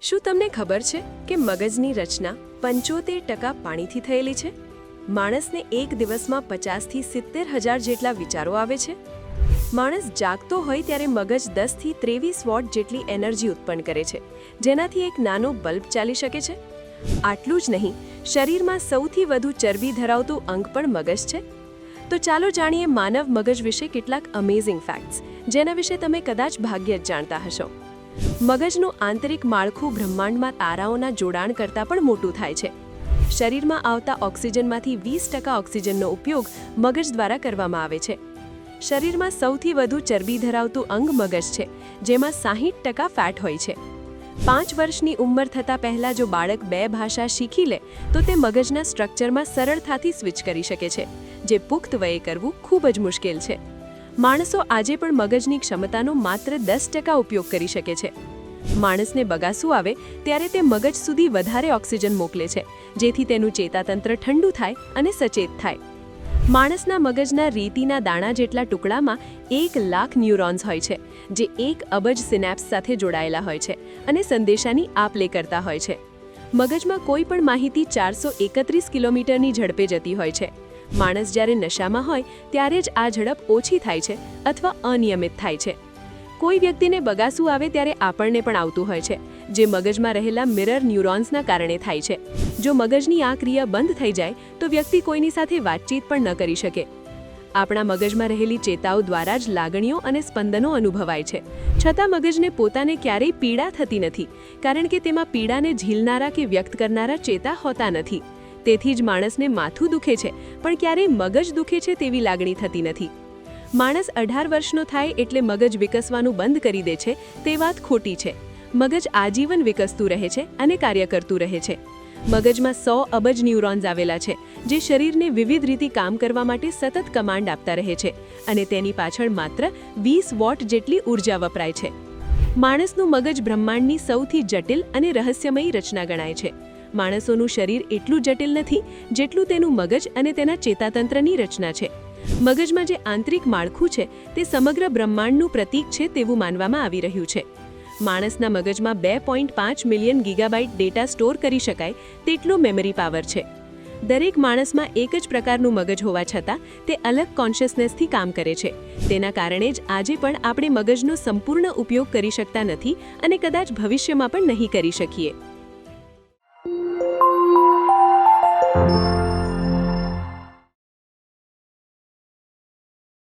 શું તમને ખબર છે કે મગજની રચના 75% પાણીથી થયેલી છે? માણસને એક દિવસમાં 50થી 70,000 જેટલા વિચારો આવે છે. માણસ જાગતો હોય ત્યારે મગજ 10થી 23 વોટ જેટલી એનર્જી ઉત્પન્ન કરે છે, જેનાથી એક નાનો બલ્બ ચાલી શકે છે. આટલું જ નહીં, શરીરમાં સૌથી વધુ ચરબી ધરાવતું અંગ પણ મગજ છે. તો ચાલો જાણીએ માનવ મગજ વિશે કેટલાક અમેઝિંગ ફેક્ટ્સ, જેના વિશે તમે કદાચ ભાગ્યે જ જાણતા હશો. મગજનું આંતરિક માળખું બ્રહ્માંડમાં તારાઓના જોડાણ કરતાં પણ મોટું થાય છે. શરીરમાં આવતા ઓક્સિજનમાંથી 20% ઓક્સિજનનો ઉપયોગ મગજ દ્વારા કરવામાં આવે છે. શરીરમાં સૌથી વધુ ચરબી ધરાવતું અંગ મગજ છે, જેમાં 60% ફેટ હોય છે. 5 વર્ષની ઉંમર થતાં પહેલાં જો બાળક 2 ભાષા શીખી લે તો તે મગજના સ્ટ્રક્ચરમાં સરળતાથી સ્વિચ કરી શકે છે, જે પુખ્ત વયે કરવું ખૂબ જ મુશ્કેલ છે. માણસો આજે પણ મગજની ક્ષમતાનો માત્ર 10% ઉપયોગ કરી શકે છે. માણસને બગાસું આવે ત્યારે તે મગજ સુધી વધારે ઓક્સિજન મોકલે છે, જેથી તેનું ચેતાતંત્ર ઠંડુ થાય અને સચેત થાય. માણસના મગજના રીતિના દાણા જેટલા ટુકડામાં 1 લાખ ન્યુરોન્સ હોય છે, જે 1 અબજ સિનેપ્સ સાથે જોડાયેલા હોય છે અને સંદેશાની આપ-લે કરતા હોય છે. મગજમાં કોઈ પણ માહિતી 431 કિલોમીટરની ઝડપે જતી હોય છે. માણસ જ્યારે નશામાં હોય ત્યારે જ આ ઝડપ ઓછી થાય છે અથવા અનિયમિત થાય છે. કોઈ વ્યક્તિને બગાસું આવે ત્યારે આપણને પણ આવતું હોય છે, જે મગજમાં રહેલા મિરર ન્યુરોન્સના કારણે થાય છે. જો મગજની આ ક્રિયા બંધ થઈ જાય તો વ્યક્તિ કોઈની સાથે વાતચીત પણ ન કરી શકે. આપણા મગજમાં રહેલી ચેતાઓ દ્વારા જ લાગણીઓ અને સ્પંદનો અનુભવાય છે. છતાં મગજને પોતાને ક્યારેય પીડા થતી નથી, કારણ કે તેમાં પીડાને ઝીલનારા કે વ્યક્ત કરનારા ચેતા હોતા નથી. તેથી જ માણસને માથું દુખે છે, પણ ક્યારેય મગજ દુખે છે તેવી લાગણી થતી નથી. માણસ 18 વર્ષનો થાય એટલે મગજ વિકસવાનું બંધ કરી દે છે, તે વાત ખોટી છે. મગજ આજીવન વિકસતું રહે છે અને કાર્ય કરતું રહે છે. મગજમાં 100 અબજ ન્યુરોન્સ આવેલા છે, જે શરીરને વિવિધ રીતે કામ કરવા માટે સતત કમાન્ડ આપતા રહે છે, અને તેની પાછળ માત્ર 20 વોટ જેટલી ઉર્જા વપરાય છે. માણસનું મગજ બ્રહ્માંડની સૌથી જટિલ અને રહસ્યમયી રચના ગણાય છે. માણસોનું શરીર એટલું જટિલ નથી જેટલું તેનું મગજ અને તેના ચેતાતંત્રની રચના છે. મગજમાં જે આંતરિક માળખું છે તે સમગ્ર બ્રહ્માંડનું પ્રતીક છે તેવું માનવામાં આવી રહ્યું છે. માણસના મગજમાં 2.5 મિલિયન ગીગાબાઇટ ડેટા સ્ટોર કરી શકાય તેટલો મેમરી પાવર છે. દરેક માણસમાં એક જ પ્રકારનું મગજ હોવા છતાં તે અલગ કોન્શિયસનેસથી કામ કરે છે. તેના કારણે જ આજે પણ આપણે મગજનો સંપૂર્ણ ઉપયોગ કરી શકતા નથી અને કદાચ ભવિષ્યમાં પણ નહીં કરી શકીએ.